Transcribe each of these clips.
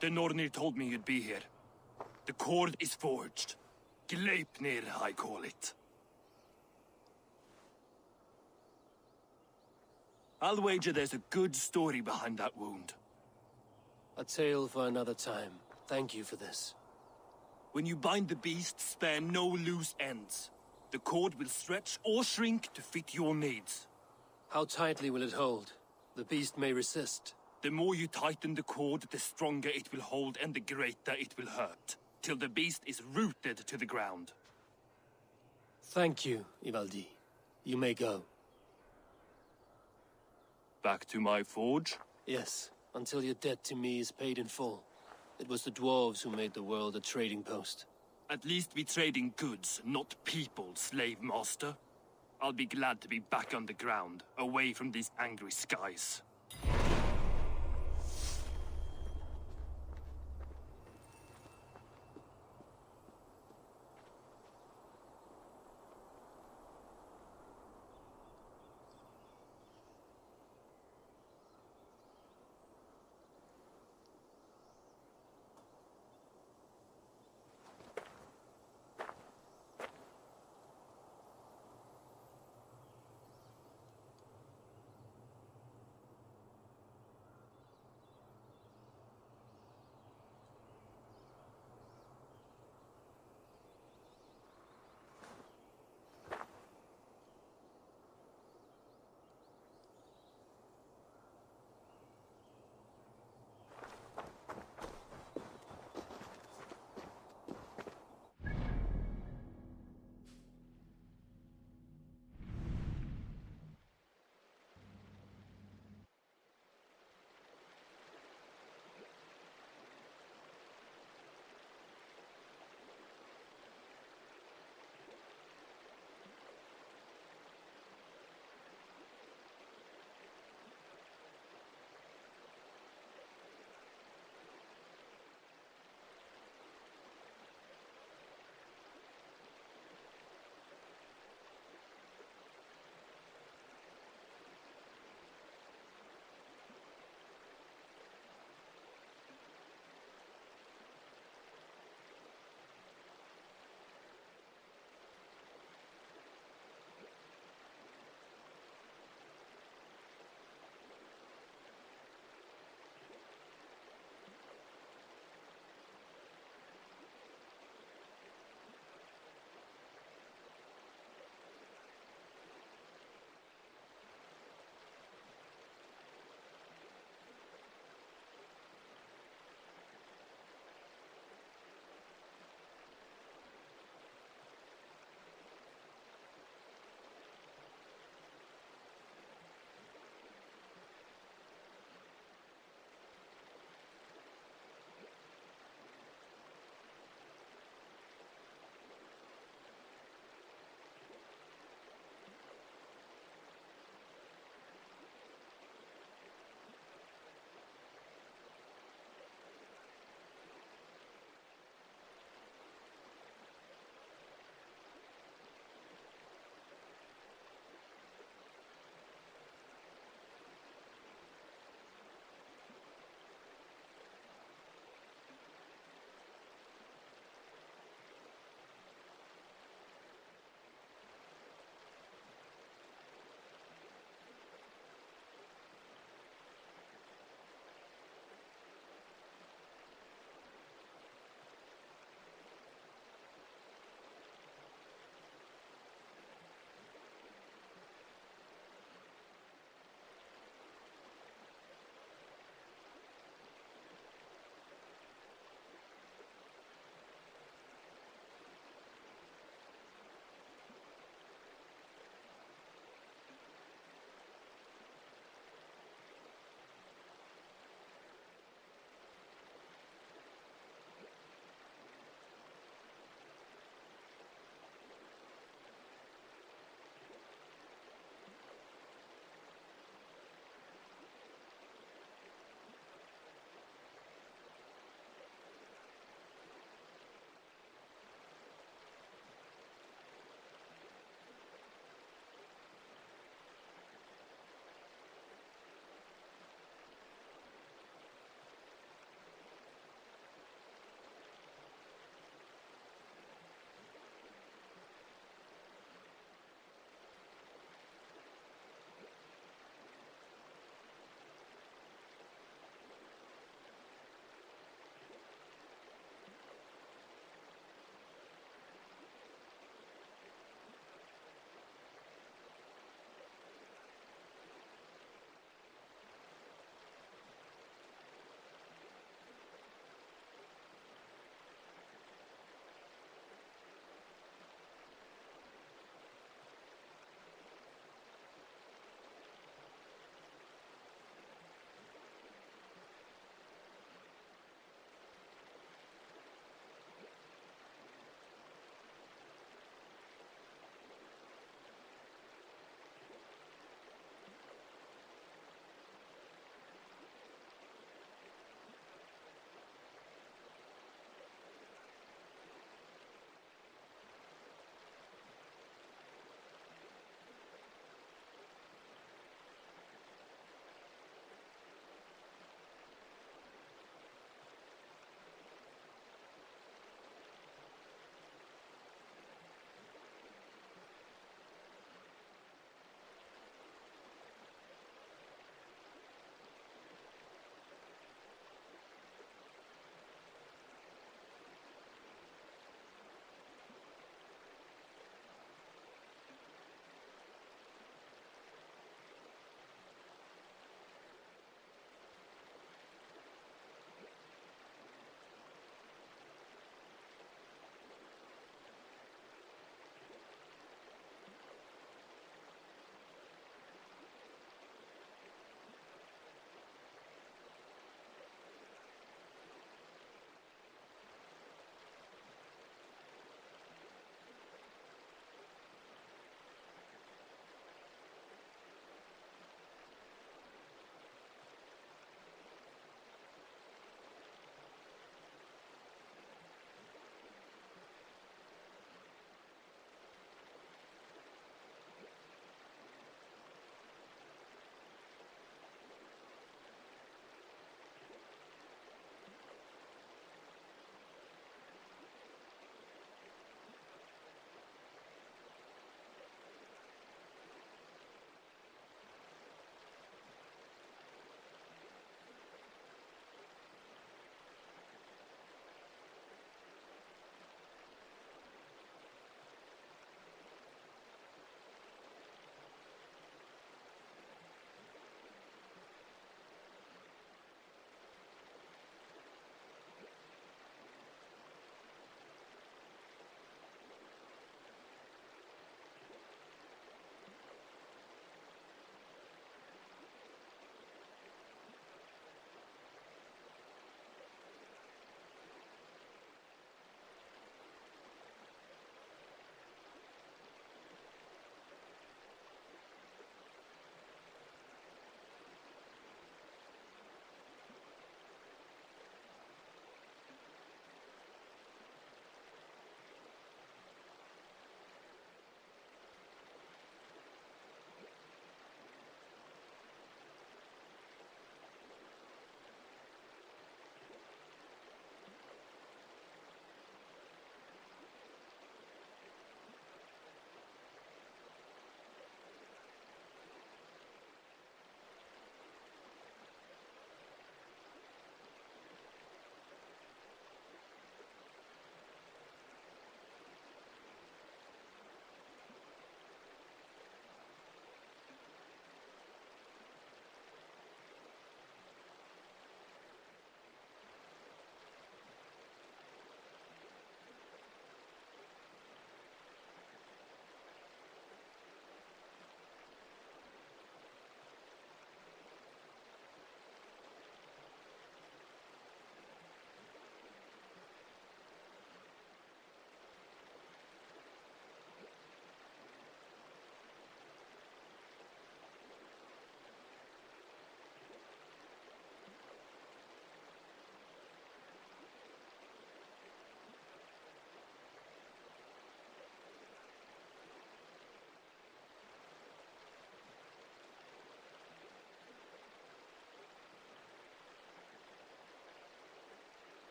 The Nornir told me you'd be here. The cord is forged. Gleipnir, I call it. I'll wager there's a good story behind that wound. A tale for another time. Thank you for this. When you bind the beast, spare no loose ends. The cord will stretch or shrink to fit your needs. How tightly will it hold? The beast may resist. The more you tighten the cord, the stronger it will hold and the greater it will hurt, till the beast is rooted to the ground. Thank you, Ivaldi. You may go. Back to my forge? Yes, until your debt to me is paid in full. It was the dwarves who made the world a trading post. At least we trade in goods, not people, slave master. I'll be glad to be back on the ground, away from these angry skies.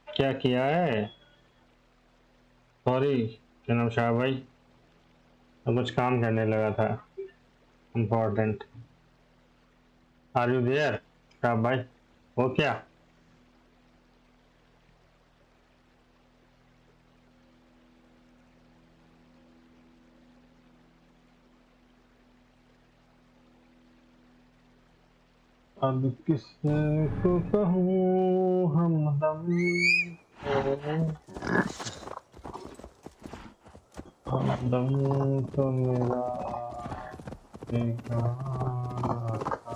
क्या किया है? Sorry जनाब शाह भाई, तो कुछ काम करने लगा था important. Are you there Shah भाई? वो क्या? अब किसको कहूँ हमदम, हमदम तो मेरा बेगाना था।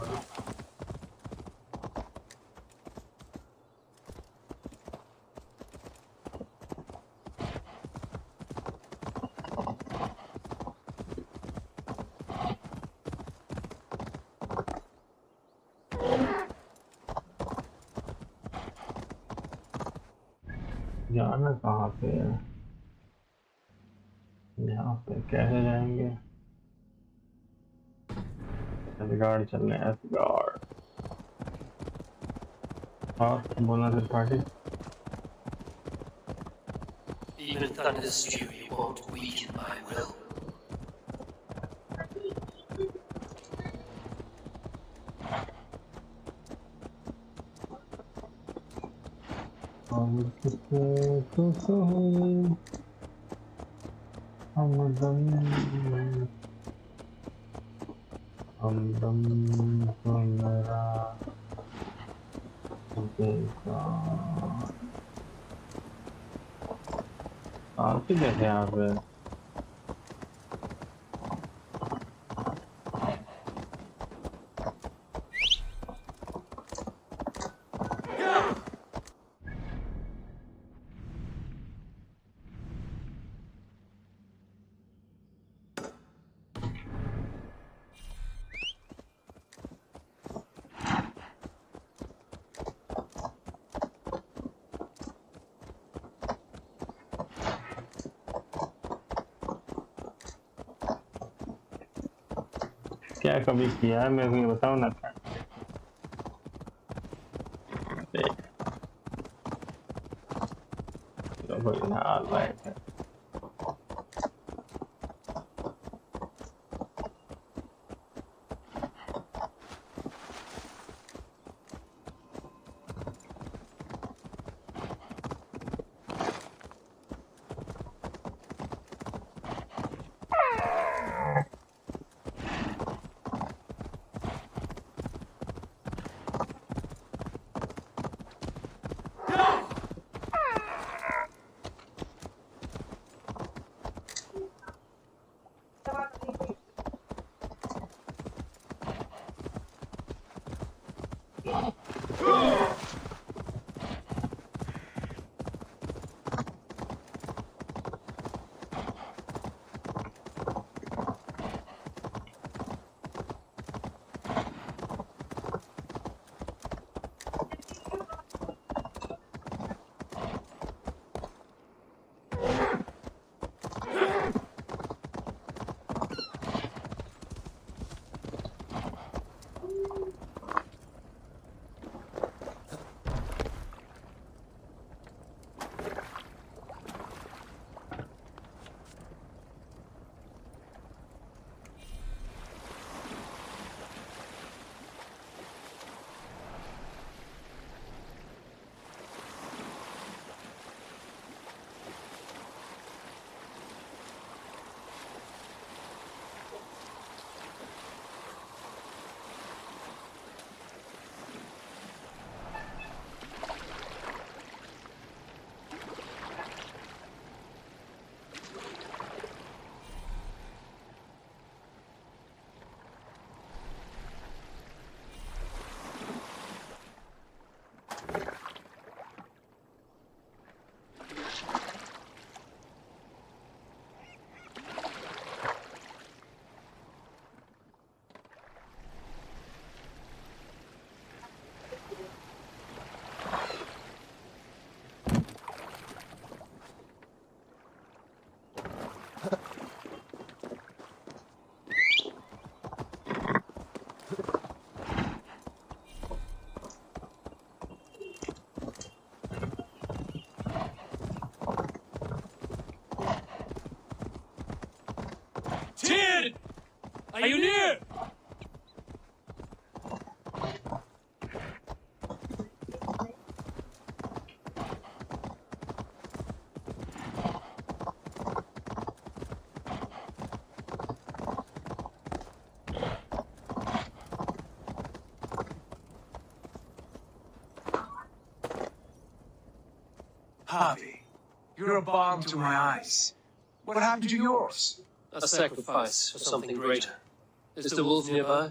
जाना कहाँ पे है? यहाँ पे कैसे जाएंगे? असगार्ड चल रहे हैं, असगार्ड। और बोलना फिर party. Even Thunder's fury won't weaken my will. और किसको कहूँ हमदम, हमदम तो मेरा बेगाना। आते कैसे यहाँ पे? क्या कभी किया है मेरे को ये बताओ ना। कोई हाल है। Are you near? Harvey, you're a balm to my eyes. What happened to yours? A sacrifice for something greater. Is the wolf nearby?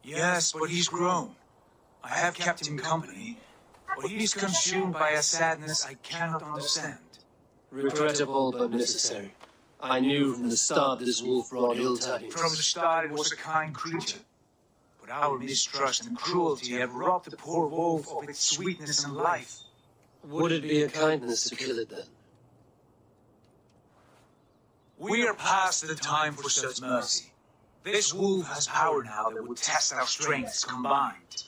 Yes, but he's grown. I have kept him company, but he's consumed by a sadness I cannot understand. Regrettable but necessary. I knew from the start this wolf brought ill tidings. From the start it was a kind creature. But our mistrust and cruelty have robbed the poor wolf of its sweetness and life. Would it be a kindness to kill it then? We are past the time for such mercy. This wolf has power now that would test our strengths combined.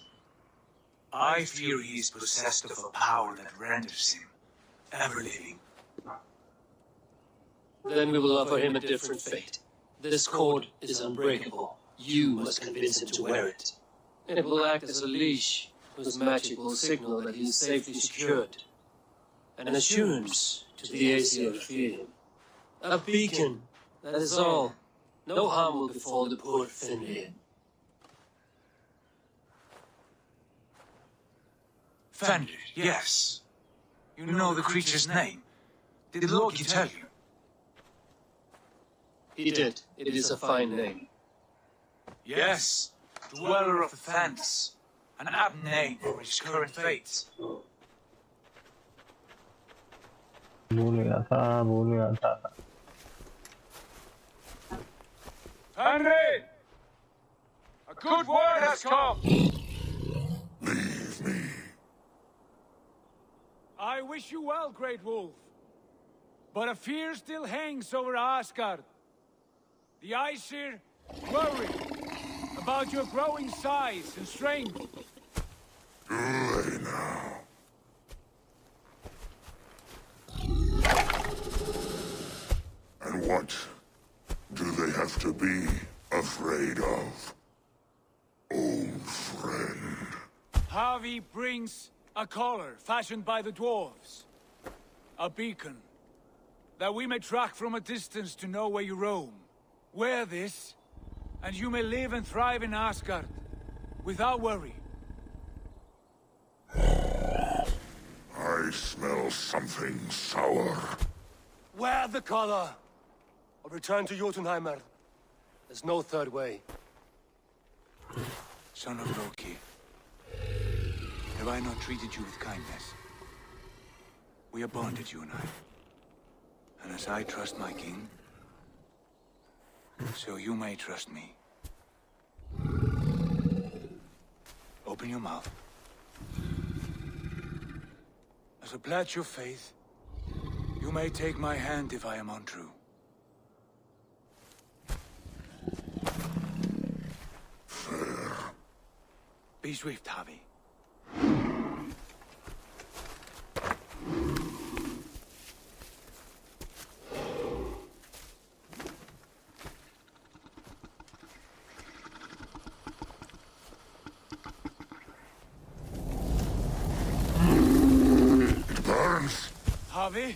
I fear he is possessed of a power that renders him ever-living. Then we will offer him a different fate. This cord is unbreakable. You must convince him to wear it. It will act as a leash, whose magic will signal that he is safely secured. An assurance to the Aesir to fear him. A beacon, that is all. No harm will befall the poor Fenrir. Fenrir, yes. You know the creature's name. Did Loki tell you? He did. It is a fine name. Yes, Dweller of the Fens. An apt name for his current fate. भूल गया था Henry! A good word has come! Leave me. I wish you well, Great Wolf. But a fear still hangs over Asgard. The Aesir worry about your growing size and strength. Do they now? And what do they have to be afraid of? Old friend. Harvey brings a collar fashioned by the dwarves. A beacon, that we may track from a distance to know where you roam. Wear this, and you may live and thrive in Asgard, without worry. I smell something sour. Wear the collar! Or return to Jotunheimer. There's no third way. Son of Loki, have I not treated you with kindness? We are bonded, you and I. And as I trust my king, so you may trust me. Open your mouth. As a pledge of faith, you may take my hand if I am untrue. Fair. Be swift, Harvey. It burns. Harvey?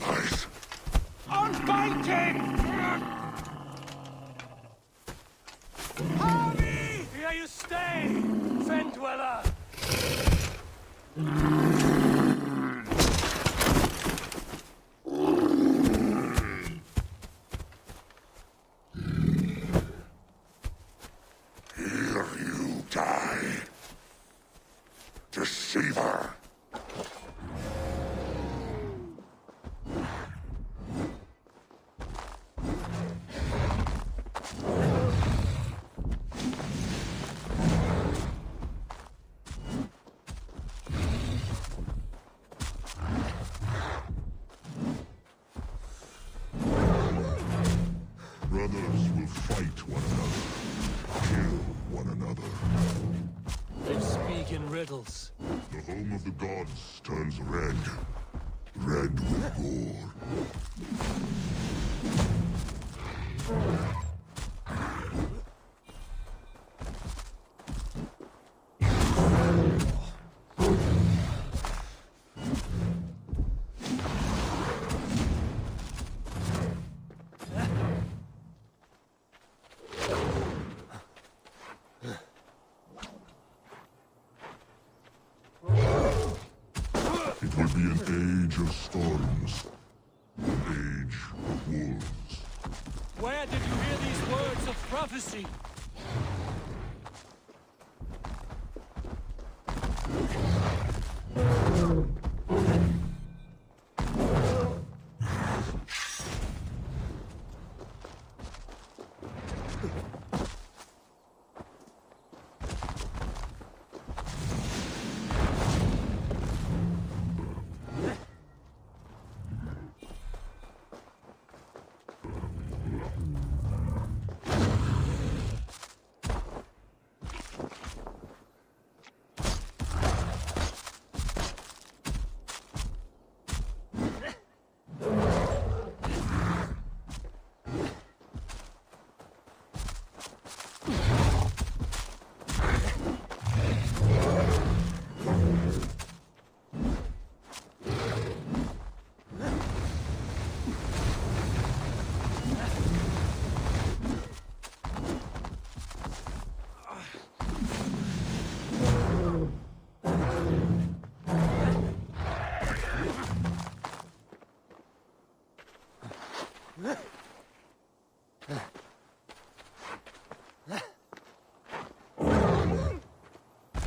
Lies. Unbind him! Harvey! Here you stay, Fen Dweller! Here you die. Deceiver. Brothers will fight one another, kill one another. They speak in riddles. The home of the gods turns red. Red with gore. It will be an age of storms. An age of wolves. Where did you hear these words of prophecy?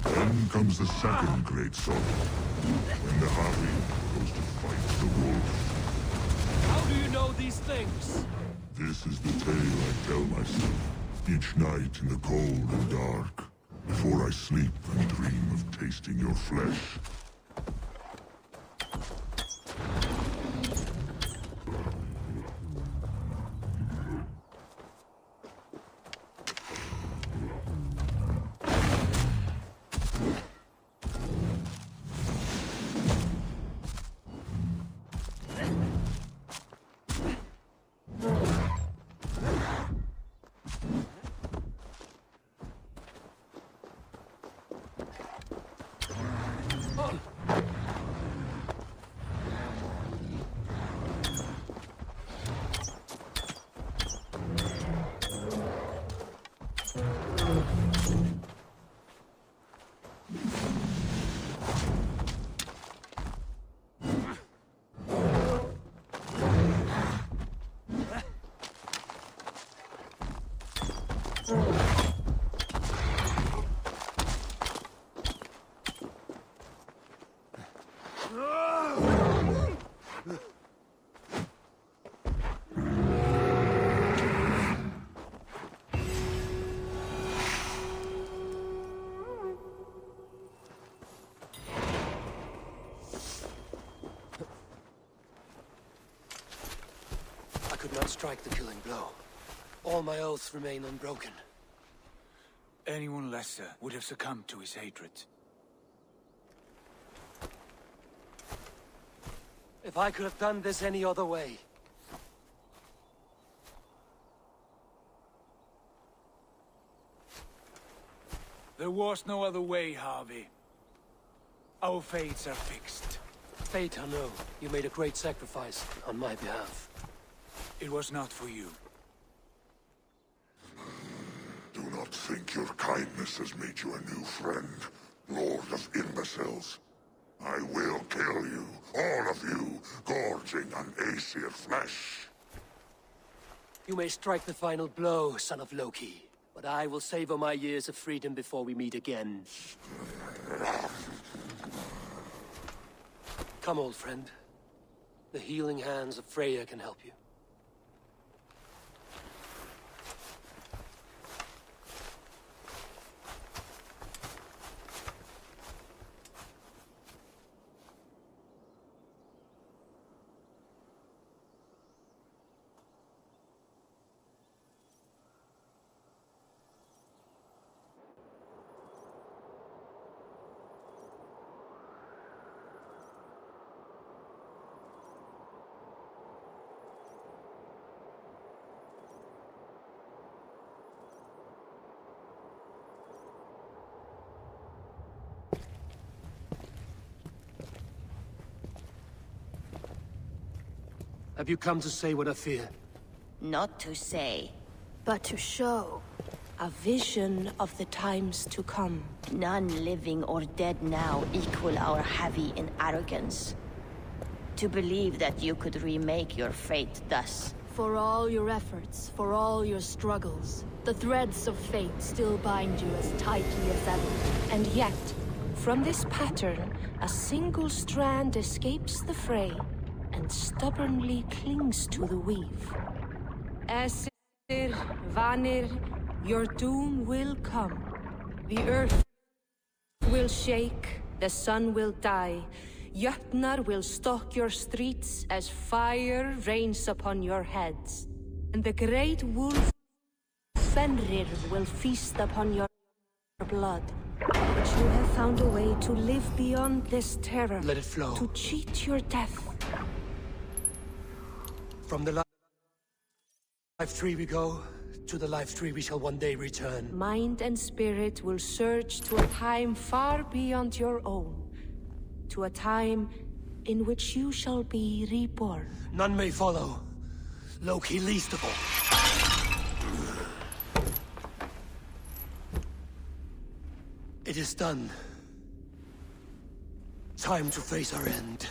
Then comes the second great sorrow, when the Havi goes to fight the wolf. How do you know these things? This is the tale I tell myself, each night in the cold and dark, before I sleep and dream of tasting your flesh. I could not strike the killing blow. All my oaths remain unbroken. Anyone lesser would have succumbed to his hatred. If I could have done this any other way. There was no other way, Harvey. Our fates are fixed. Fate, I know. You made a great sacrifice on my behalf. It was not for you. Do not think your kindness has made you a new friend, Lord of Imbeciles. I will kill you, all of you, gorging on Aesir flesh. You may strike the final blow, son of Loki. But I will savor my years of freedom before we meet again. Come, old friend. The healing hands of Freyja can help you. Have you come to say what I fear? Not to say. But to show a vision of the times to come. None living or dead now equal our heavy in arrogance. To believe that you could remake your fate thus. For all your efforts, for all your struggles, the threads of fate still bind you as tightly as ever. And yet, from this pattern, a single strand escapes the fray and stubbornly clings to the weave. Esir, Vanir, your doom will come. The earth will shake, the sun will die. Jötnar will stalk your streets as fire rains upon your heads. And the great wolf Fenrir will feast upon your blood. But you have found a way to live beyond this terror. Let it flow. To cheat your death. From the life tree we go, to the life tree we shall one day return. Mind and spirit will surge to a time far beyond your own. To a time in which you shall be reborn. None may follow. Loki least of all. It is done. Time to face our end.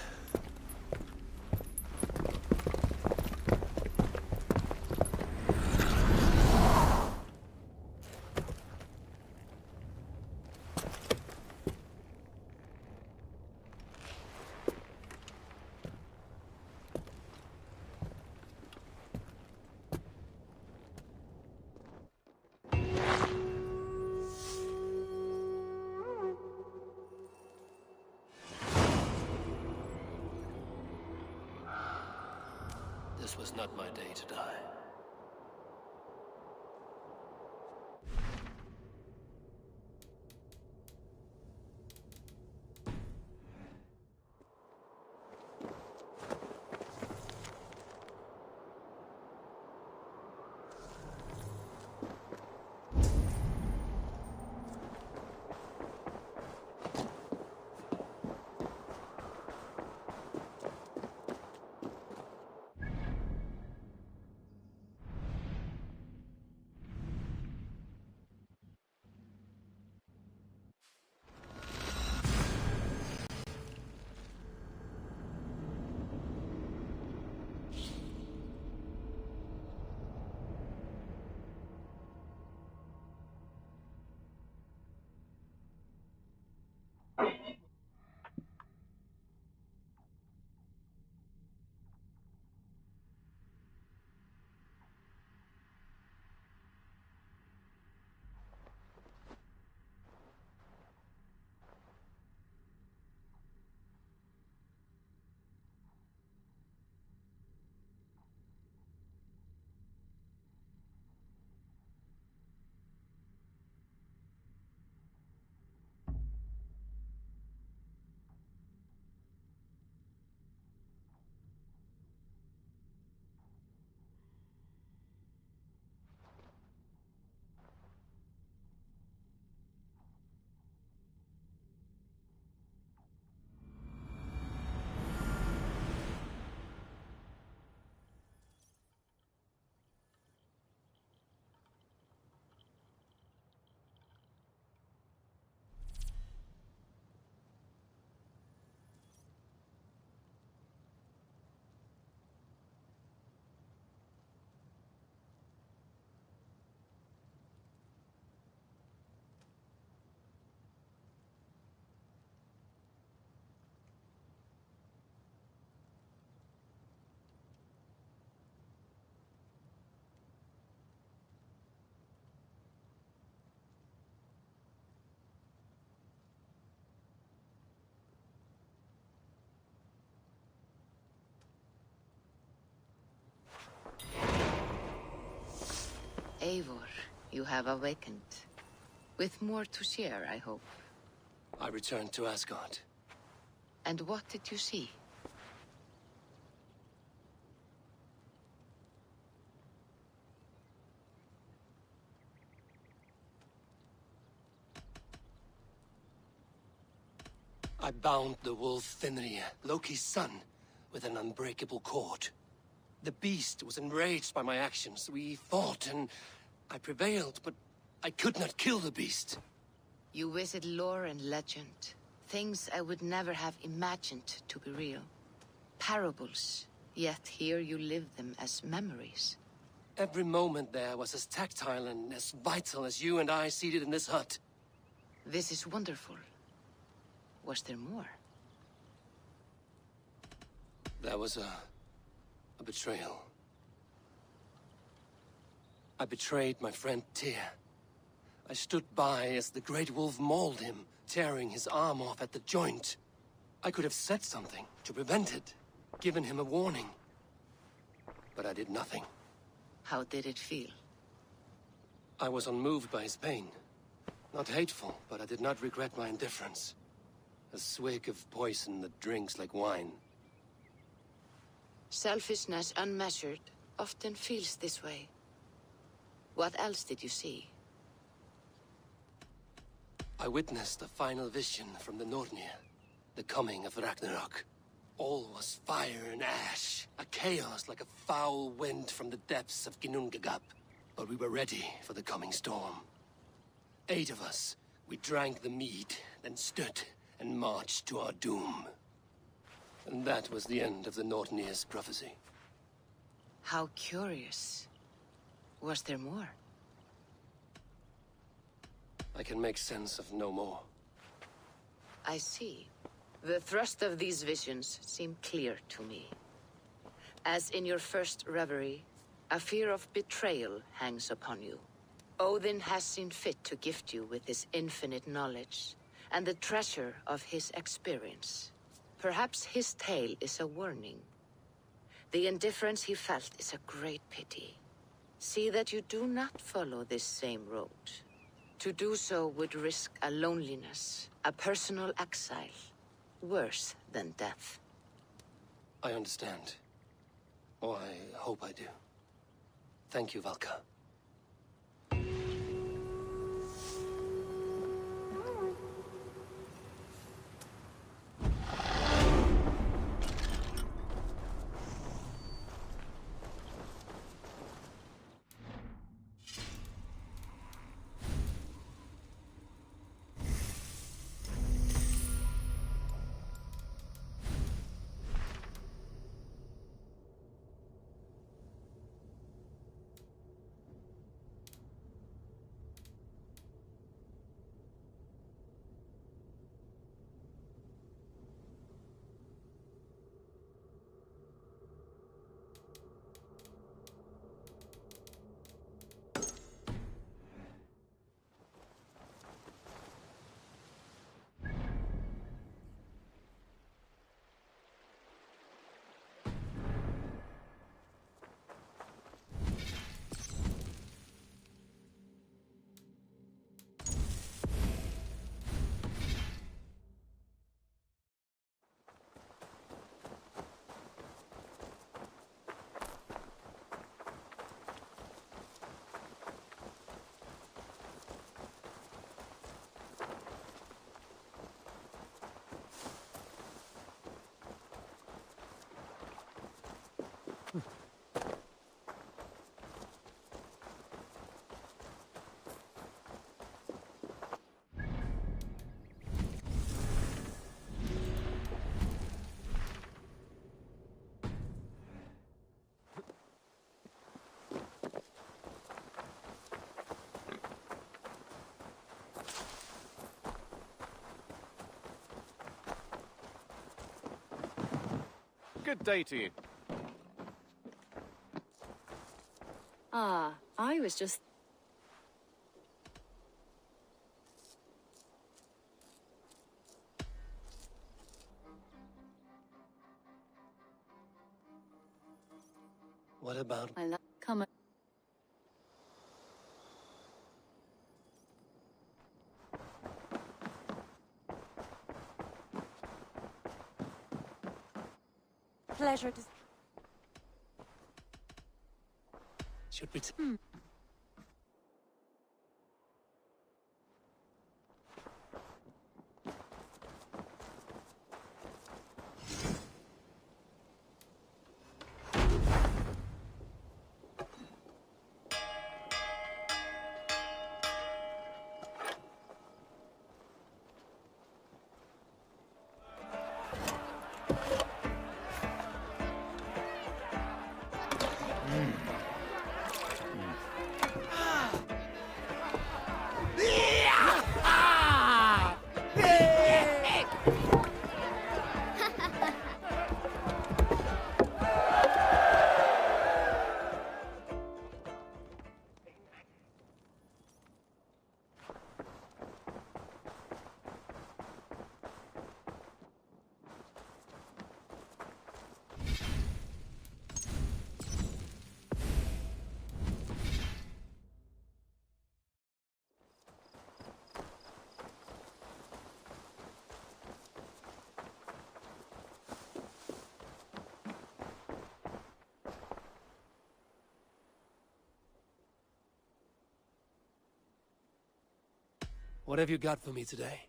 This was not my day to die. Eivor, you have awakened. With more to share, I hope. I returned to Asgard. And what did you see? I bound the wolf Fenrir, Loki's son, with an unbreakable cord. The beast was enraged by my actions. We fought, and I prevailed, but I could not kill the beast. You visit lore and legend. Things I would never have imagined to be real. Parables, yet here you live them as memories. Every moment there was as tactile and as vital as you and I seated in this hut. This is wonderful. Was there more? There was a betrayal. I betrayed my friend Tyr. I stood by as the great wolf mauled him, tearing his arm off at the joint. I could have said something to prevent it, given him a warning. But I did nothing. How did it feel? I was unmoved by his pain. Not hateful, but I did not regret my indifference. A swig of poison that drinks like wine. Selfishness unmeasured often feels this way. What else did you see? I witnessed a final vision from the Nornir. The coming of Ragnarok. All was fire and ash. A chaos like a foul wind from the depths of Ginnungagap. But we were ready for the coming storm. 8 of us. We drank the mead, then stood and marched to our doom. And that was the end of the Nornir's prophecy. How curious. Was there more? I can make sense of no more. I see. The thrust of these visions seem clear to me. As in your first reverie, a fear of betrayal hangs upon you. Odin has seen fit to gift you with his infinite knowledge, and the treasure of his experience. Perhaps his tale is a warning. The indifference he felt is a great pity. See that you do not follow this same road. To do so would risk a loneliness, a personal exile, worse than death. I understand. Or I hope I do. Thank you, Valka. Good day to you. I was just... What about... Come on. Pleasure to... Should we... What have you got for me today?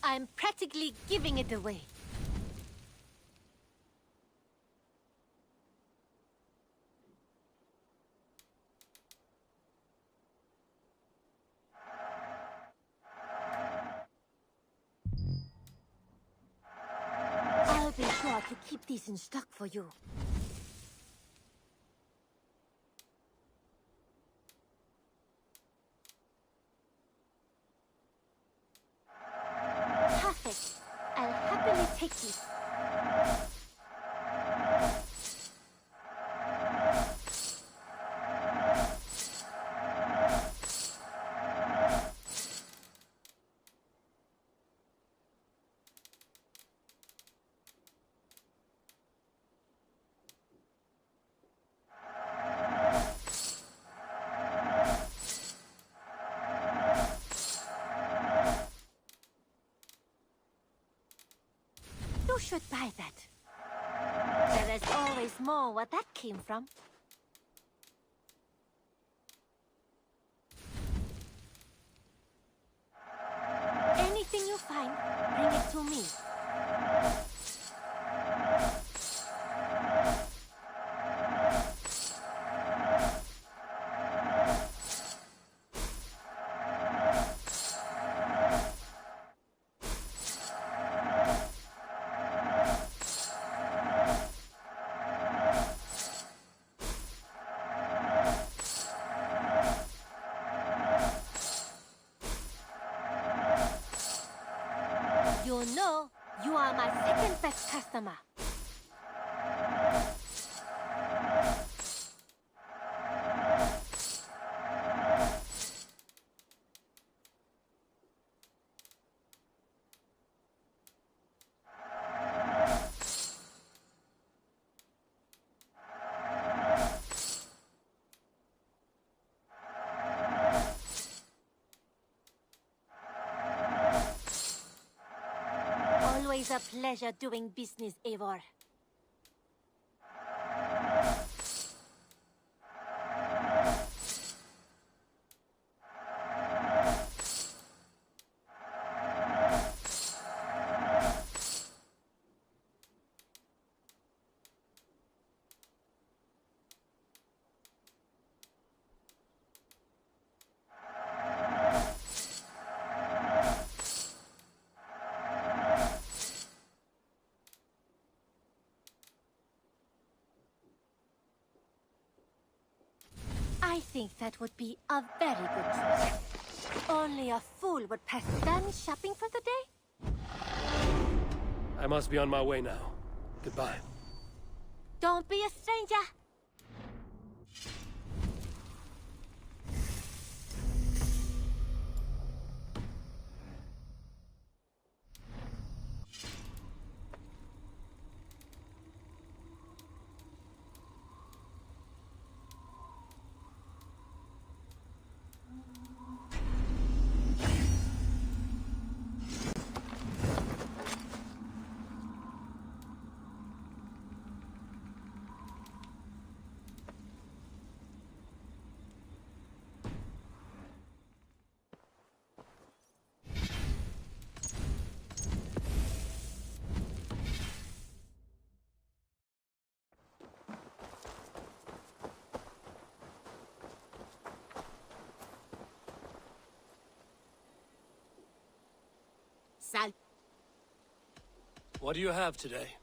I'm practically giving it away. I'll be sure to keep these in stock for you. Perfect. I'll happily take this. You should buy that. There is always more where that came from. Anything you find, bring it to me. You know, you are my second best customer. Always a pleasure doing business, Eivor. I think that would be a very good choice. Only a fool would pass done shopping for the day. I must be on my way now. Goodbye. Don't be a stranger. Sal. What do you have today?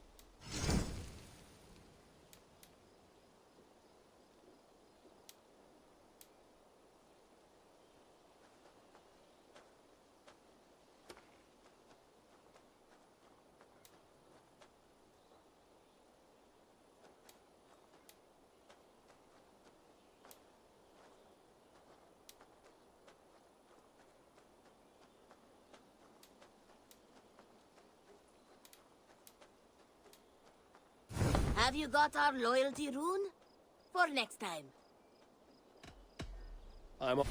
Have you got our loyalty rune? For next time. I'm off.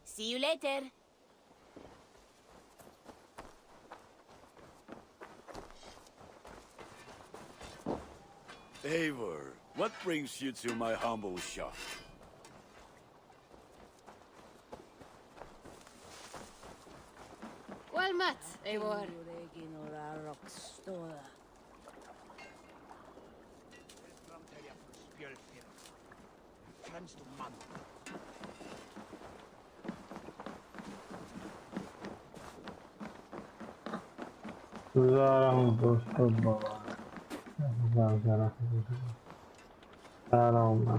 See you later. Eivor, what brings you to my humble shop? Eivor. जा रहा हूँ दोस्तों बाबा जा रहा हूँ मैं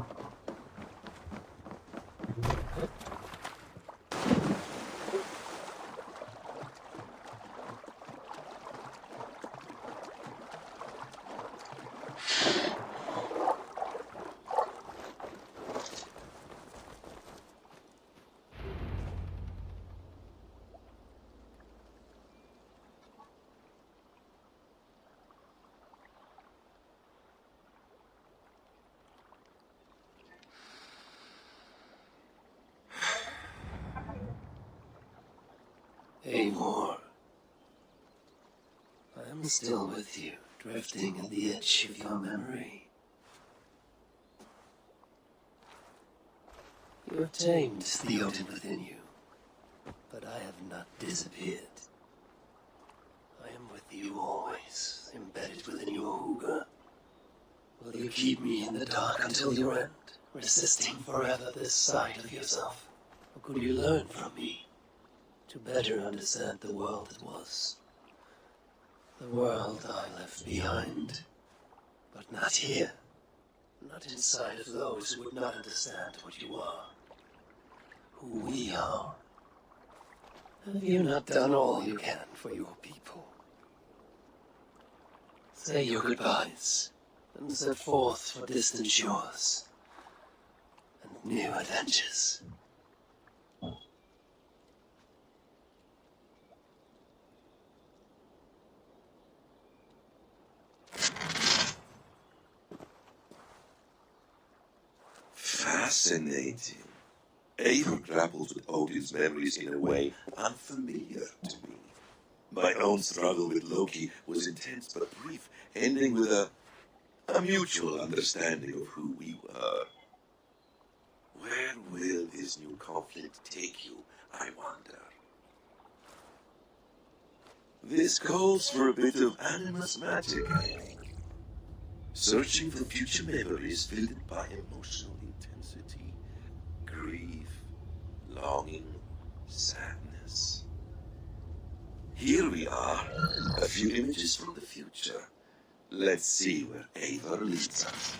Eivor, I am still with you, drifting at the edge of your memory. You have tamed the Odin within you, but I have not disappeared. I am with you always, embedded within your hooga. Will you keep me in the dark until your end, resisting forever this side of yourself? Or could you learn from me to better understand the world that was? The world I left behind, but not here. Not inside of those who would not understand what you are, who we are. Have you not done all you can for your people? Say your goodbyes, and set forth for distant shores and new adventures. Fascinating. Eivor grapples with Odin's memories in a way unfamiliar to me. My own struggle with Loki was intense but brief, ending with a mutual understanding of who we were. Where will this new conflict take you, I wonder? This calls for a bit of animus magic, I think. Searching for future memories filled by emotional intensity, grief, longing, sadness. Here we are, a few images from the future. Let's see where Eivor leads us.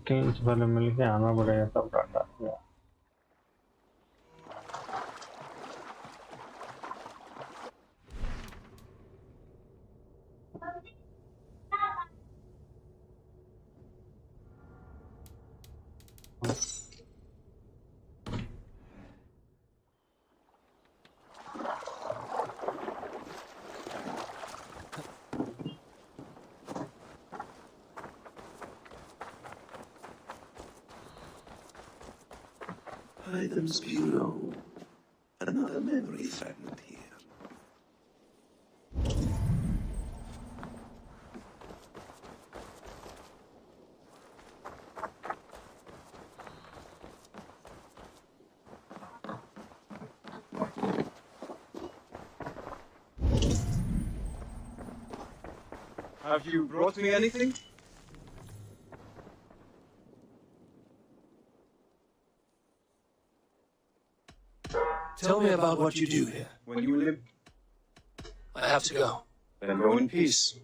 Teams वाले मिलके आना पड़ेगा तब data Items Bureau. Another memory fragment here. Have you brought me anything? Tell me about what you do here. When you live... I have to go. Then go in peace.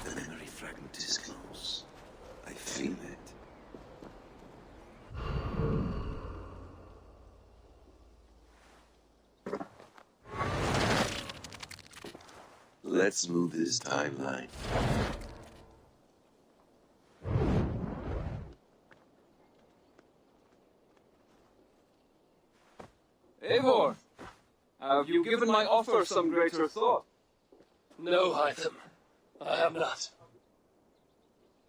The memory fragment is close. I feel it. Let's move this timeline. Eivor! Have you given my offer some greater thought? No, Hytham. I have not.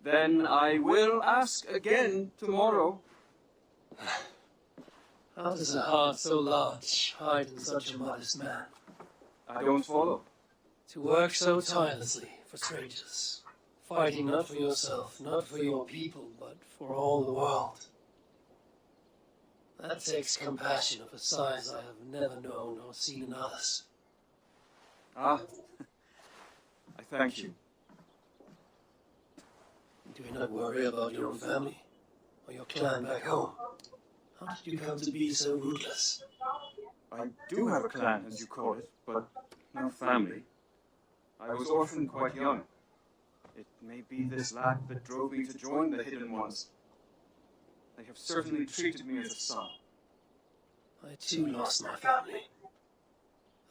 Then I will ask again tomorrow. How does a heart so large hide in such a modest man? I don't follow. To work so tirelessly for strangers, fighting not for yourself, not for your people, but for all the world. That takes compassion of a size I have never known or seen in others. Ah, I thank you. Do you not worry about your own family, or your clan back home? How did you come to be so ruthless? I do have a clan, as you call it, but no family. I was orphaned quite young. It may be this lack that drove me to join the Hidden Ones. They have certainly treated me as a son. I too lost my family,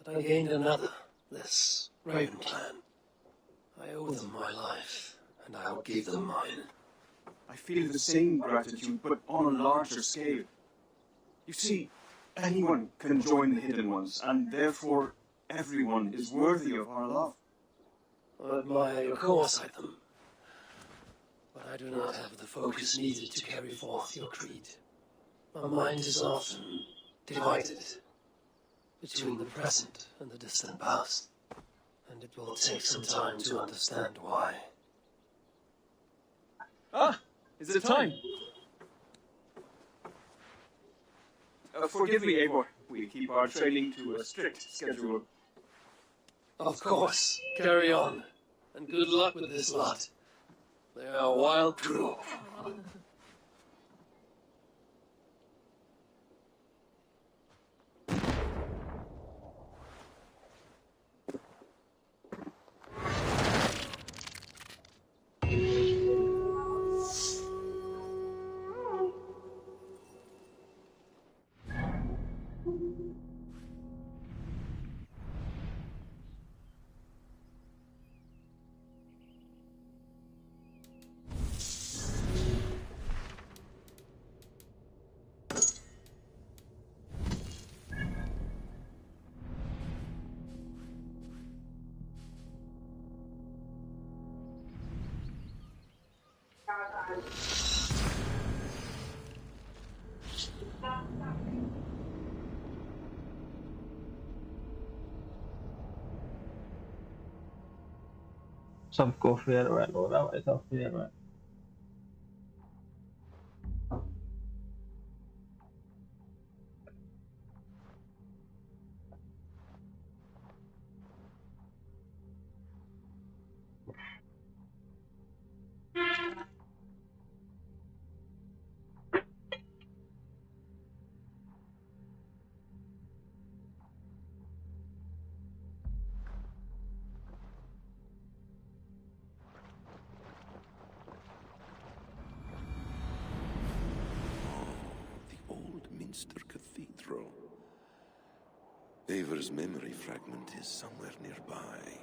but I gained another, this Raven clan. I owe them my life, and I will give them mine. I feel the same gratitude, but on a larger scale. You see, anyone can join the Hidden Ones, and therefore everyone is worthy of our love. I admire your cause, Hytham, but I do not have the focus needed to carry forth your creed. My mind is often divided between the present and the distant past, and it will take some time to understand why. Ah, is it time? Forgive me, Eivor. We keep our training to a strict schedule. Of course, carry on, and good luck with this lot. They are a wild crew. सबको farewell हो रहा भाई साहब farewell The old Minster Cathedral. Eivur's memory fragment is somewhere nearby.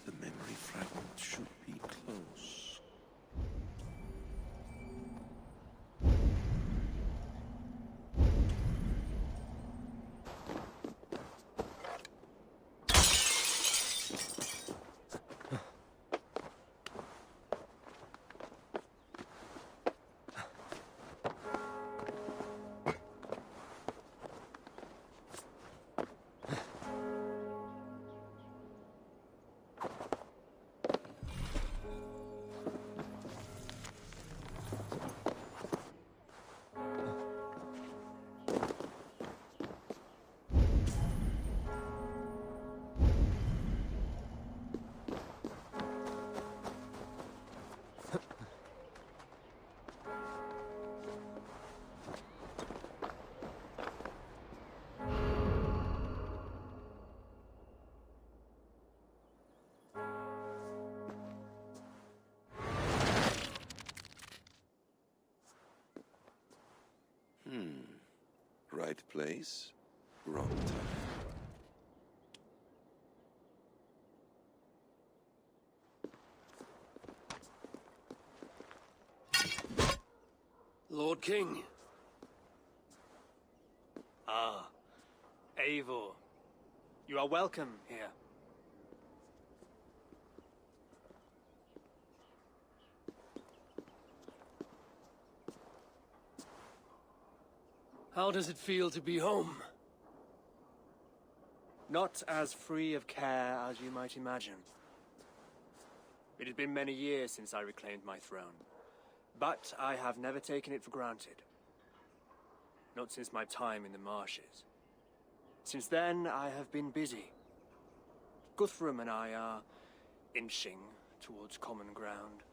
The memory fragment should be close. Right place, wrong time. Lord King. Ah, Eivor. You are welcome here. How does it feel to be home? Not as free of care as you might imagine. It has been many years since I reclaimed my throne, but I have never taken it for granted. Not since my time in the marshes. Since then, I have been busy. Guthrum and I are inching towards common ground.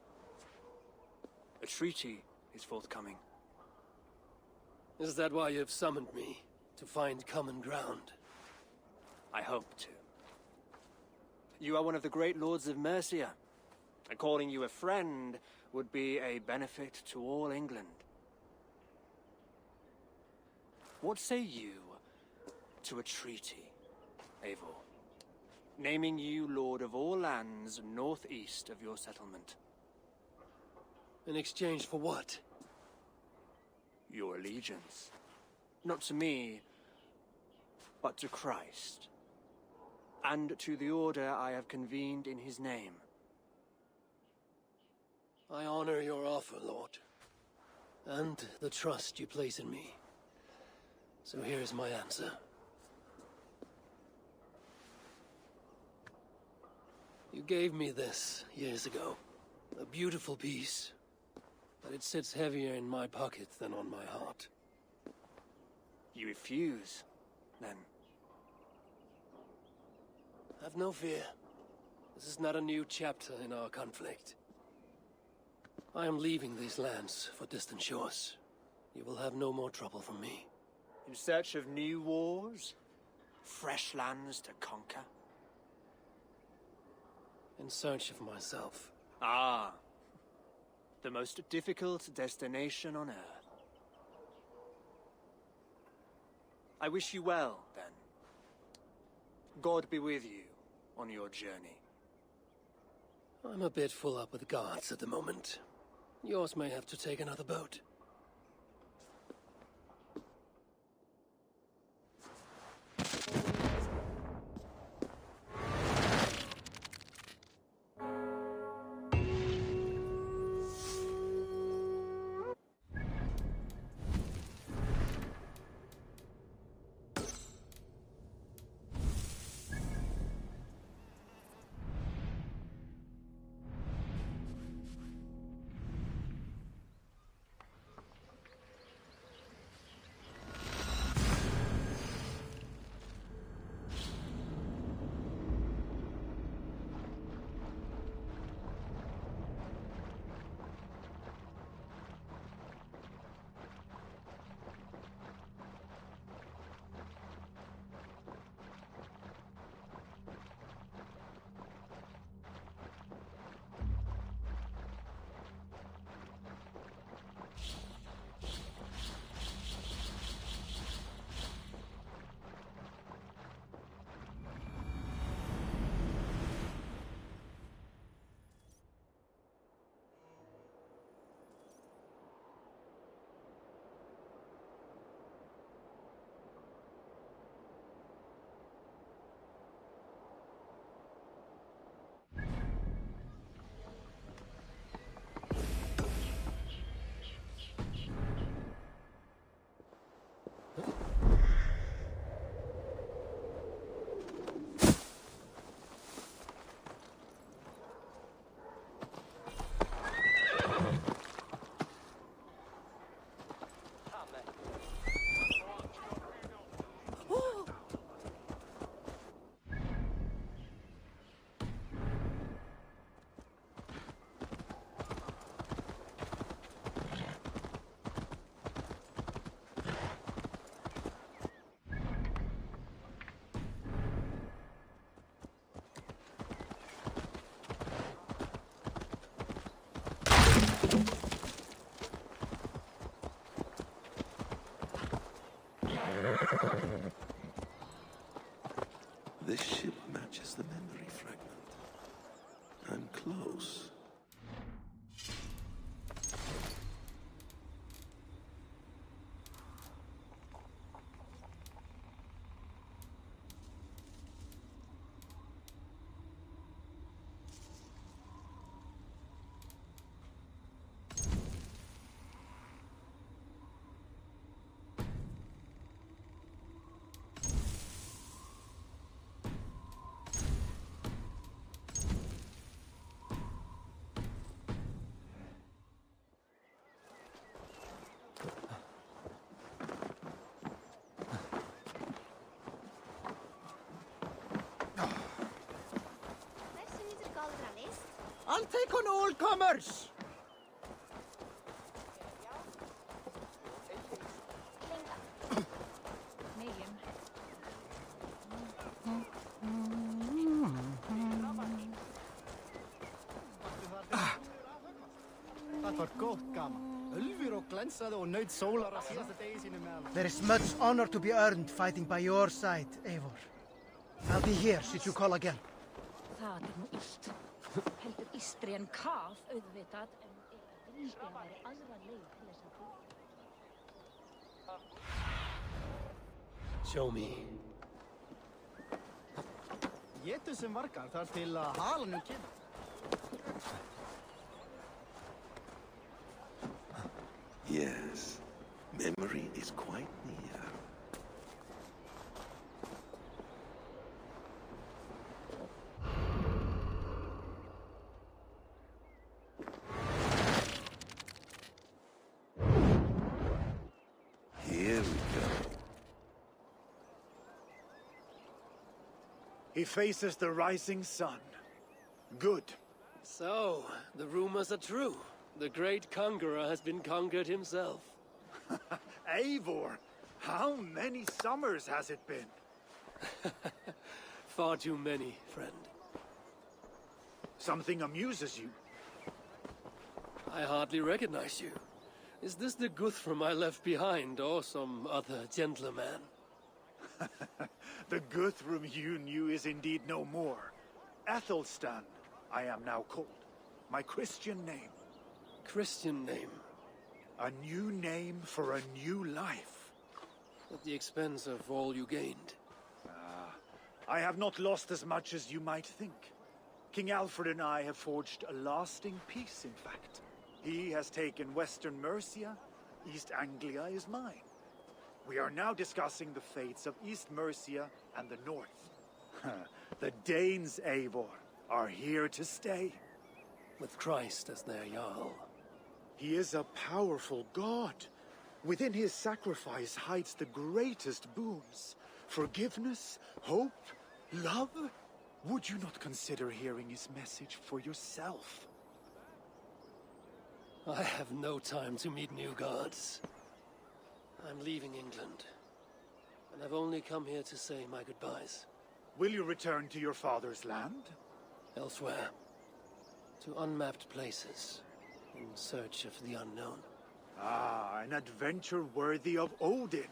A treaty is forthcoming. Is that why you've summoned me? To find common ground? I hope to. You are one of the great lords of Mercia, and calling you a friend would be a benefit to all England. What say you to a treaty, Eivor? Naming you lord of all lands northeast of your settlement. In exchange for what? Your allegiance. Not to me, but to Christ. And to the order I have convened in his name. I honor your offer, Lord. And the trust you place in me. So here's my answer. You gave me this years ago. A beautiful piece. But it sits heavier in my pocket than on my heart. You refuse, then? Have no fear. This is not a new chapter in our conflict. I am leaving these lands for distant shores. You will have no more trouble from me. In search of new wars? Fresh lands to conquer? In search of myself. Ah. The most difficult destination on Earth. I wish you well, then. God be with you on your journey. I'm a bit full up with guards at the moment. Yours may have to take another boat. This ship matches the memory fragment. I'm close. I'll take on all comers! There is much honor to be earned fighting by your side, Eivor. I'll be here should you call again. Það nú illt. Heldur Istri en Kaf auðvitað en vildi að væri aðra leið til þess að Show me. Getur sem vargar þar til að halanum kemur. Yes, memory is quite near. Here we go. He faces the rising sun. Good. So, the rumors are true. The great conqueror has been conquered himself. Eivor, how many summers has it been? Far too many, friend. Something amuses you. I hardly recognize you. Is this the Guthrum I left behind, or some other gentleman? The Guthrum you knew is indeed no more. Athelstan, I am now called. My Christian name. Christian name? A new name for a new life. At the expense of all you gained. I have not lost as much as you might think. King Alfred and I have forged a lasting peace, in fact. He has taken Western Mercia, East Anglia is mine. We are now discussing the fates of East Mercia and the North. The Danes, Eivor, are here to stay. With Christ as their Jarl. He is a powerful god. Within his sacrifice hides the greatest boons. Forgiveness, hope, love. Would you not consider hearing his message for yourself? I have no time to meet new gods. I'm leaving England. And I've only come here to say my goodbyes. Will you return to your father's land? Elsewhere. To unmapped places. In search of the unknown. Ah, an adventure worthy of Odin.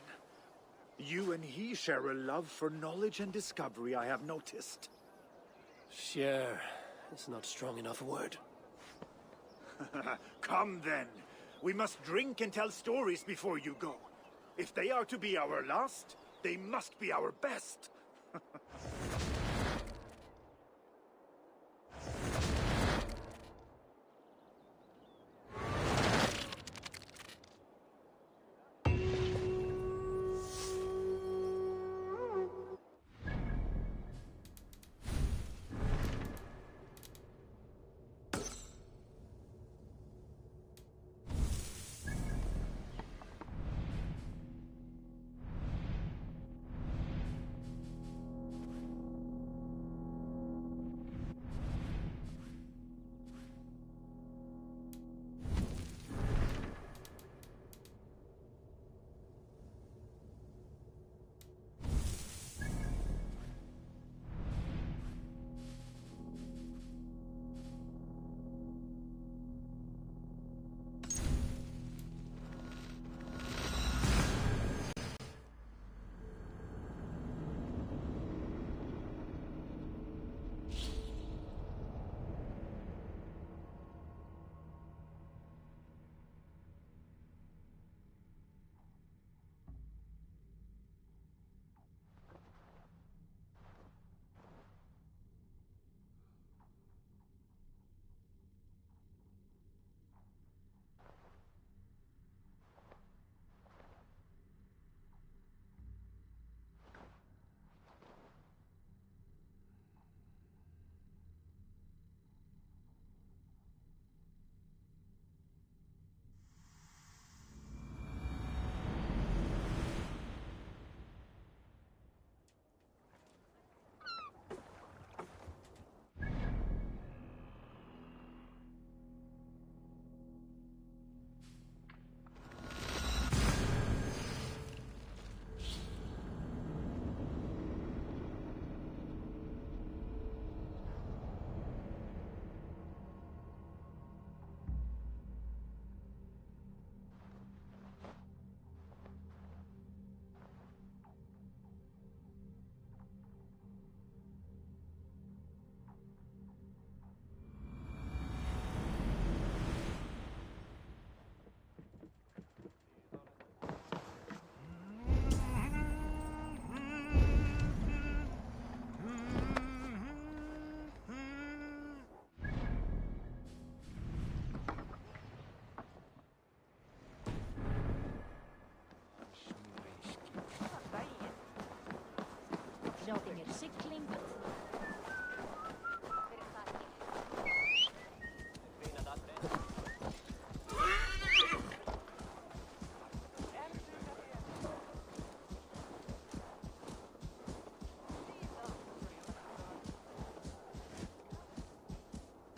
You and he share a love for knowledge and discovery, I have noticed. Share is not strong enough a word. Come then. We must drink and tell stories before you go. If they are to be our last, they must be our best.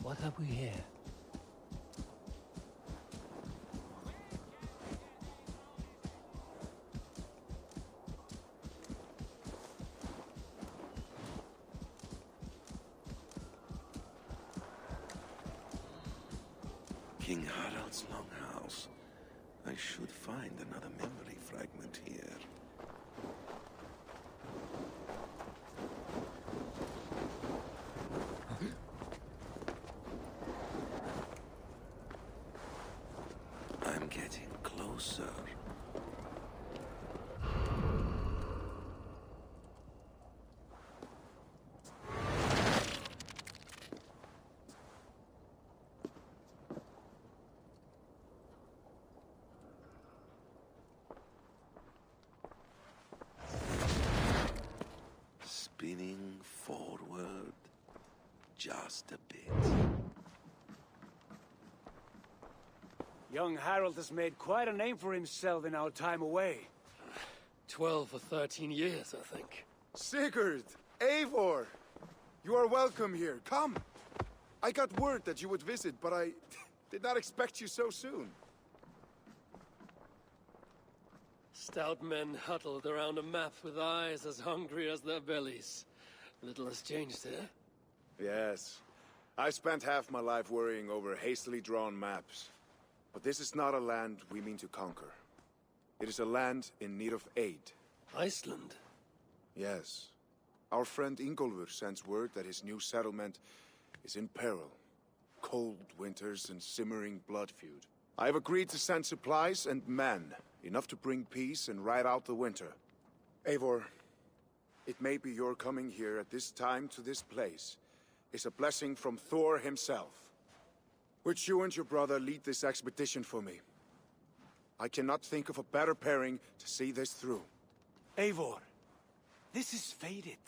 What have we here? King Harald's longhouse. I should find another memory fragment here. spinning forward just a bit. Young Harold has made quite a name for himself in our time away. 12 or 13 years, I think. Sigurd! Eivor! You are welcome here. Come! I got word that you would visit, but I did not expect you so soon. Stout men huddled around a map with eyes as hungry as their bellies. Little has changed here. Yes. I've spent half my life worrying over hastily drawn maps. But this is not a land we mean to conquer. It is a land in need of aid. Iceland? Yes. Our friend Ingólfur sends word that his new settlement is in peril. Cold winters and simmering blood feud. I have agreed to send supplies and men, enough to bring peace and ride out the winter. Eivor, it may be your coming here at this time to this place is a blessing from Thor himself. Would you and your brother lead this expedition for me? I cannot think of a better pairing to see this through. Eivor, this is fated.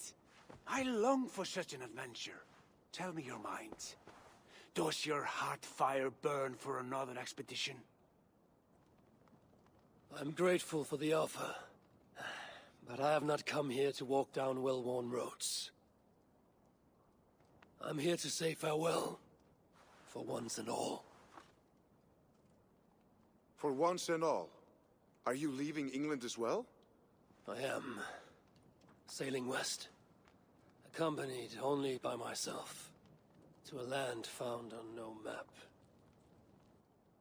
I long for such an adventure. Tell me your mind. Does your heart fire burn for another expedition? I'm grateful for the offer. But I have not come here to walk down well-worn roads. I'm here to say farewell. For once and all. For once and all? Are you leaving England as well? I am. Sailing west. Accompanied only by myself. To a land found on no map.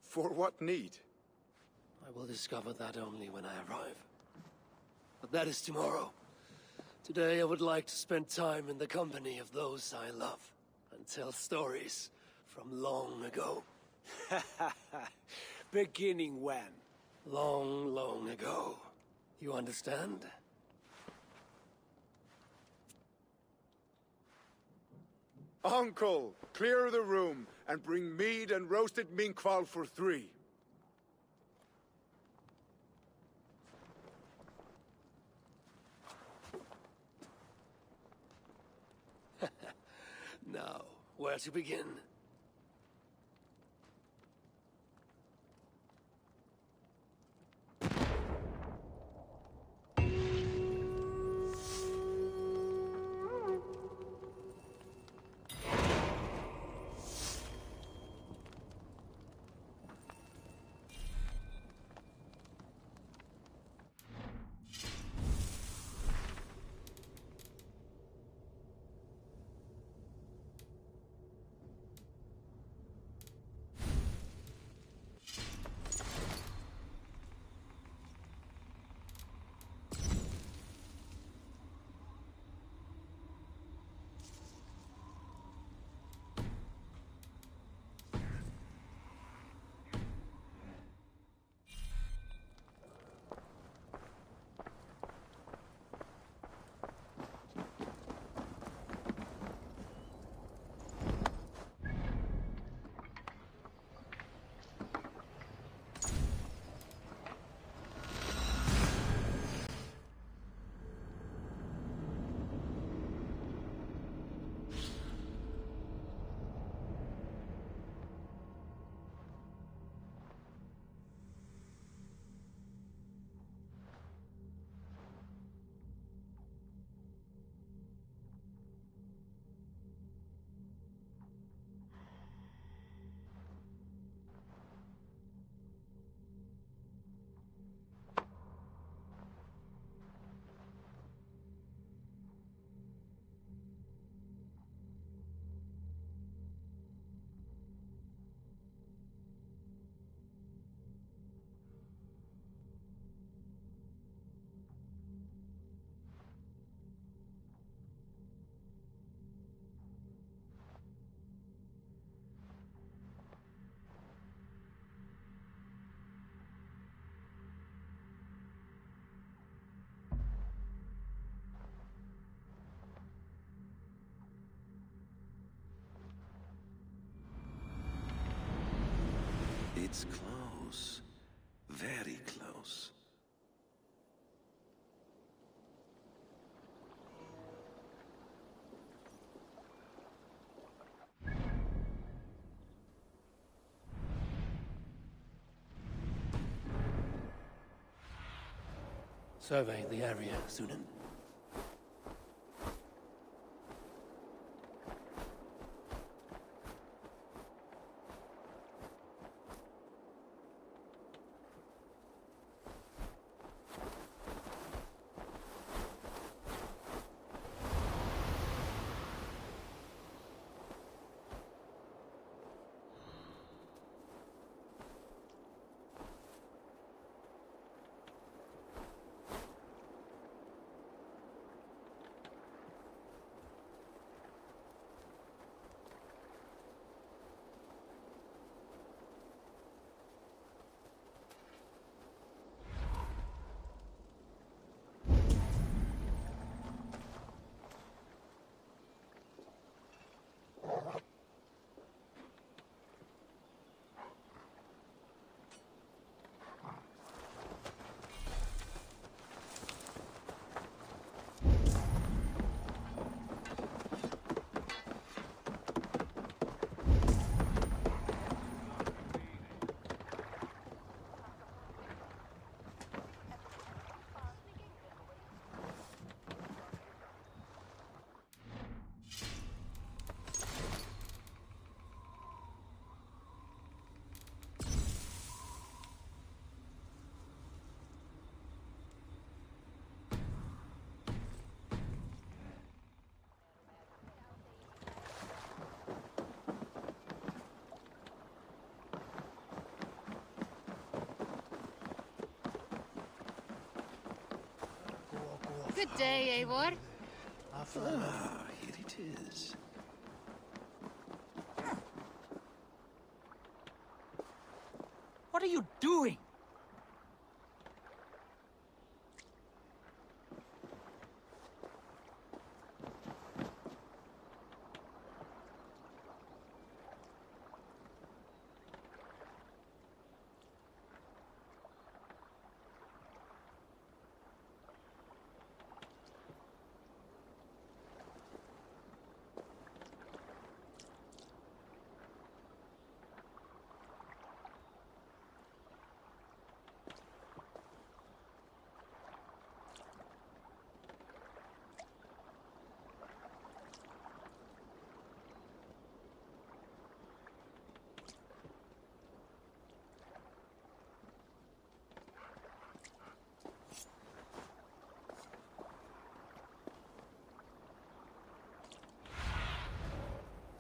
For what need? I will discover that only when I arrive. But that is tomorrow. Today I would like to spend time in the company of those I love. And tell stories from long ago. Beginning when? Long, long ago. You understand? Uncle, clear the room and bring mead and roasted minkwal for 3. Now, where to begin? It's close. Very close. Survey the area, Sunan. Good day, Eivor. Ah, here it is. What are you doing?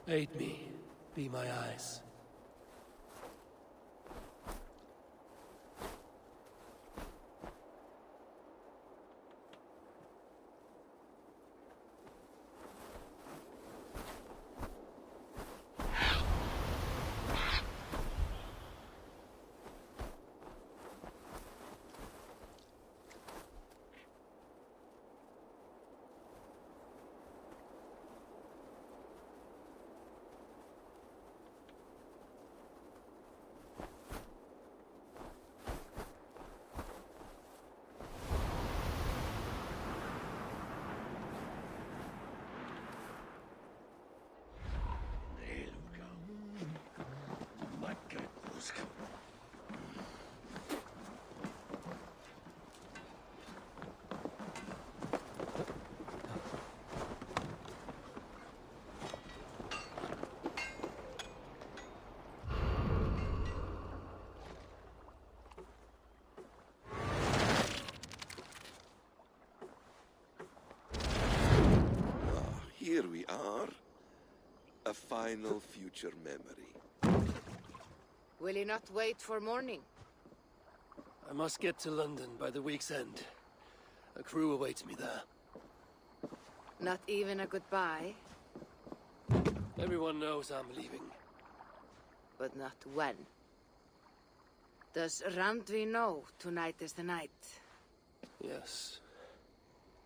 Aid me. Be my eyes. Here we are. A final future memory. Will you not wait for morning? I must get to London by the week's end. A crew awaits me there. Not even a goodbye, Everyone knows I'm leaving. but not when. Does Randvi know tonight is the night? Yes.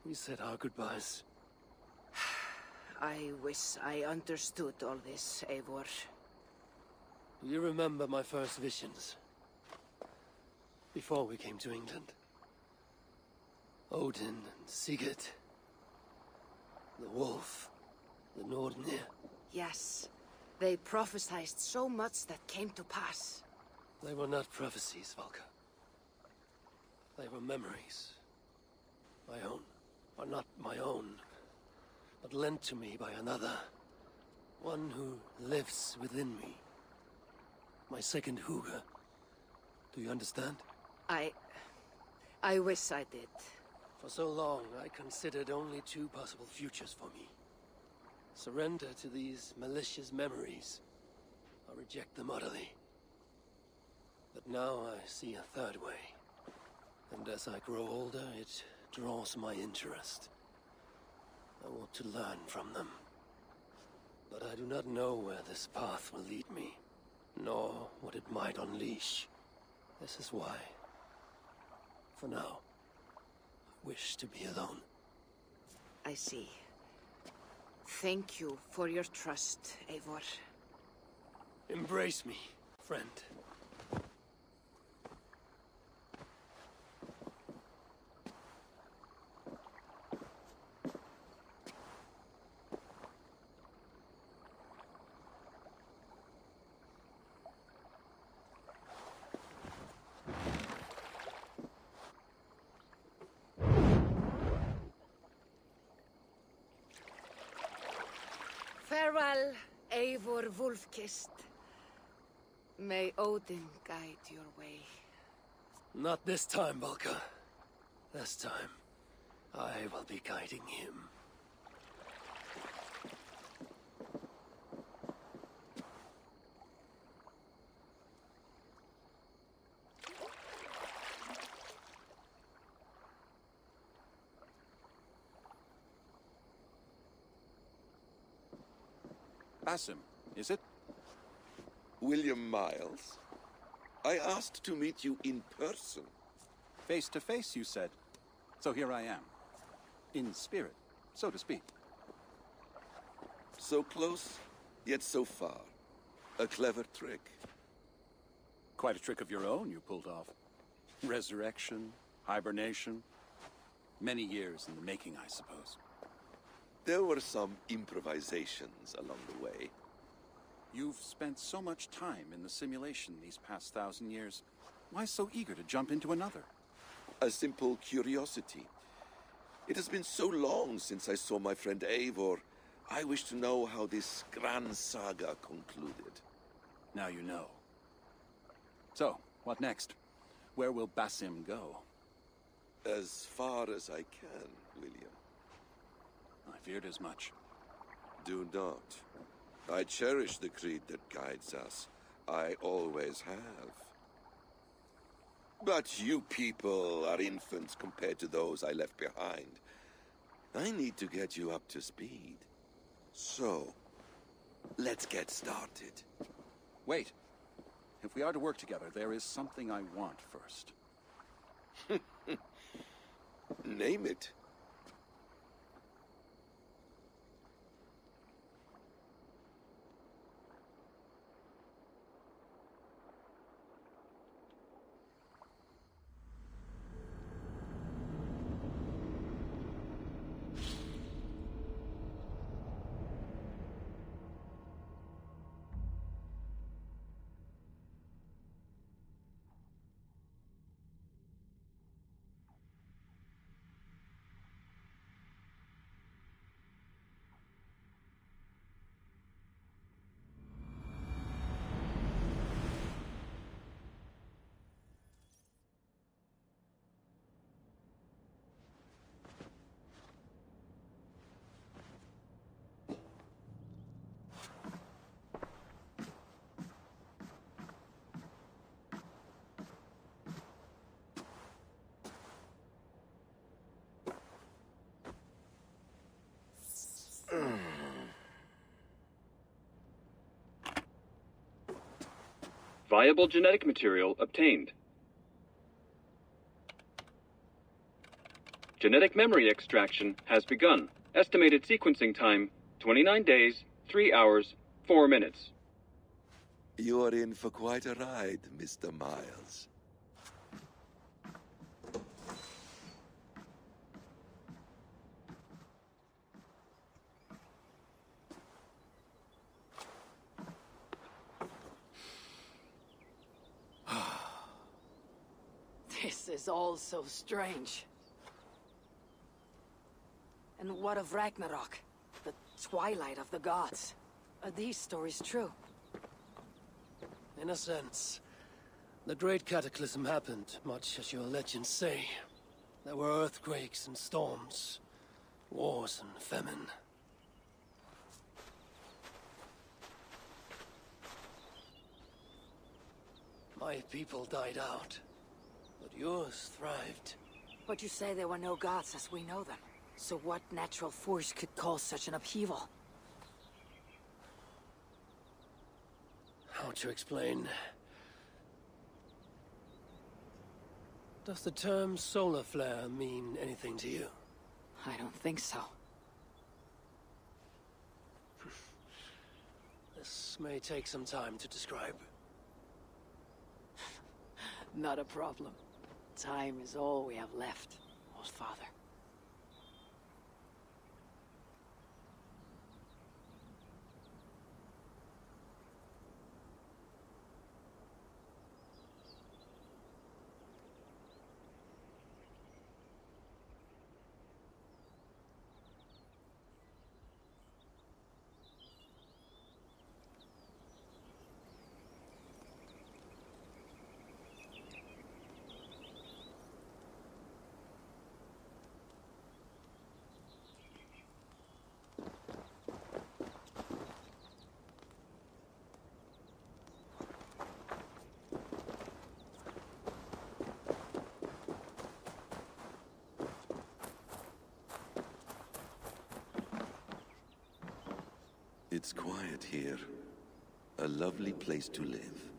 We said our goodbyes. I wish I understood all this, Eivor. Do you remember my first visions? Before we came to England. Odin and Sigurd. The wolf. The Nordnir. Yes. They prophesied so much that came to pass. They were not prophecies, Valka. They were memories. My own. Or not my own, but lent to me by another. One who lives within me. My second Huga. Do you understand? I wish I did. For so long, I considered only two possible futures for me. Surrender to these malicious memories, or reject them utterly. But now I see a third way. And as I grow older, it draws my interest. I want to learn from them. But I do not know where this path will lead me, nor what it might unleash. This is why, for now, I wish to be alone. I see. Thank you for your trust, Eivor. Embrace me, friend. Farewell, Eivor Wolf-Kissed. May Odin guide your way. Not this time, Valka. This time, I will be guiding him. Basim, is it? William Miles? I asked to meet you in person. Face to face, you said. So here I am. In spirit, so to speak. So close, yet so far. A clever trick. Quite a trick of your own you pulled off. Resurrection, hibernation. Many years in the making, I suppose. There were some improvisations along the way. You've spent so much time in the simulation these past 1,000 years. Why so eager to jump into another? A simple curiosity. It has been so long since I saw my friend Eivor. I wish to know how this grand saga concluded. Now you know. So, what next? Where will Basim go? As far as I can, William. I feared as much. Do not. I cherish the creed that guides us. I always have. But you people are infants compared to those I left behind. I need to get you up to speed. So, let's get started. Wait. If we are to work together, there is something I want first. Name it. Viable genetic material obtained. Genetic memory extraction has begun. Estimated sequencing time, 29 days, 3 hours, 4 minutes. You are in for quite a ride, Mr. Miles. This is all so strange. And what of Ragnarok? The twilight of the gods? Are these stories true? In a sense. The Great Cataclysm happened, much as your legends say. There were earthquakes and storms, wars and famine. My people died out, but yours thrived. But you say there were no gods as we know them. So what natural force could cause such an upheaval? How to explain? Does the term solar flare mean anything to you? I don't think so. This may take some time to describe. Not a problem. Time is all we have left, old father. It's quiet here. A lovely place to live.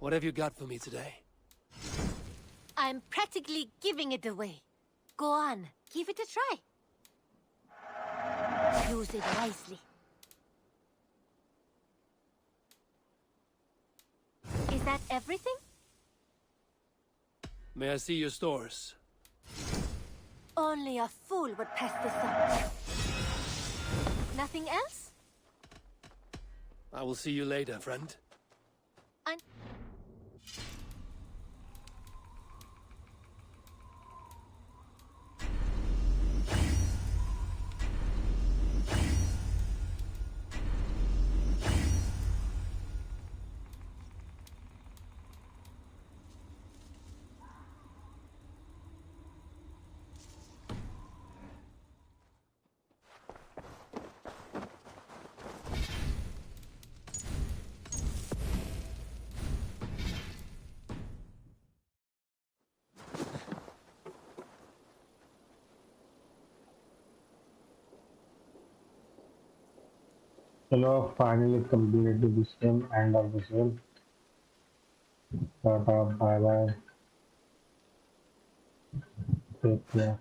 What have you got for me today? I'm practically giving it away. Go on, give it a try. Use it wisely. Is that everything? May I see your stores? Only a fool would pass this up. Nothing else? I will see you later, friend. चलो finally completed this game, end of this game. Tata, bye bye. Take care.